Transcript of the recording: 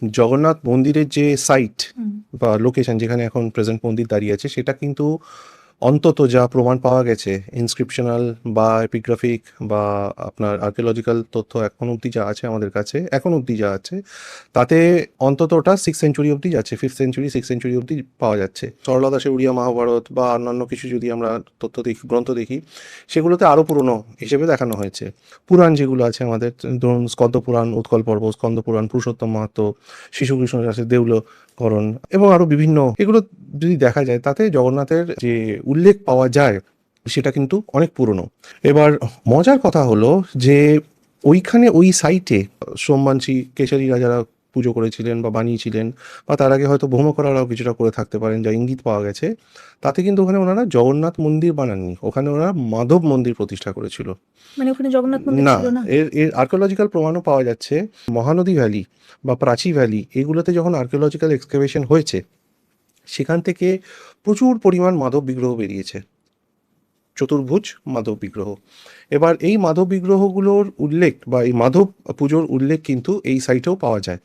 জগন্নাথ মন্দিরের যে সাইট হুম। বা লোকেশন যেখানে এখন প্রেজেন্ট মন্দির দাঁড়িয়ে আছে, সেটা কিন্তু অন্তত যা প্রমাণ পাওয়া গেছে, ইনস্ক্রিপশনাল বা এপিগ্রাফিক বা আপনার আর্কিওলজিক্যাল তথ্য এখন অবধি যা আছে আমাদের কাছে, এখন অবধি যা আছে, তাতে অন্তত ওটা 6th সেঞ্চুরি অবধি যাচ্ছে, 5th সেঞ্চুরি 6th সেঞ্চুরি অবধি পাওয়া যাচ্ছে। সরলা দাসের উড়িয়া মহাভারত বা অন্যান্য কিছু যদি আমরা তথ্য দেখি, গ্রন্থ দেখি, সেগুলোতে আরও পুরনো হিসেবে দেখানো হয়েছে। পুরাণ যেগুলো আছে আমাদের, ধরুন স্কন্দ পুরাণ, উৎকল পর্ব, স্কন্দ পুরাণ, পুরুষোত্তম মাহাত্ম্য, শিশুকৃষ্ণ দাসের দেউলকরণ এবং আরও বিভিন্ন, এগুলো যদি দেখা যায় তাতে জগন্নাথের যে উল্লেখ পাওয়া যায় সেটা কিন্তু অনেক পুরনো। এবার মজার কথা হলো যে ওইখানে ওই সাইটে সোমবংশী কেশরীরা যারা পুজো করেছিলেন বা বানিয়েছিলেন, বা তার আগে হয়তো ভৌমকরারাও কিছুটা করে থাকতে পারেন, যা ইঙ্গিত পাওয়া গেছে, তাতে কিন্তু ওখানে ওনারা জগন্নাথ মন্দির বানাননি, ওখানে ওরা মাধব মন্দির প্রতিষ্ঠা করেছিল। মানে ওখানে জগন্নাথ মন্দির না, ছিল না? এর এর আর্কিওলজিক্যাল প্রমাণও পাওয়া যাচ্ছে। মহানদী ভ্যালি বা প্রাচী ভ্যালি, এগুলোতে যখন আর্কিওলজিক্যাল এক্সকাভেশন হয়েছে, সেখান থেকে প্রচুর পরিমাণ মাধব বিগ্রহ বেরিয়েছে, চতুর্ভুজ মাধব বিগ্রহ। এবার এই মাধব বিগ্রহগুলোর উল্লেখ বা এই মাধব পুজোর উল্লেখ কিন্তু এই সাইটেও পাওয়া যায়।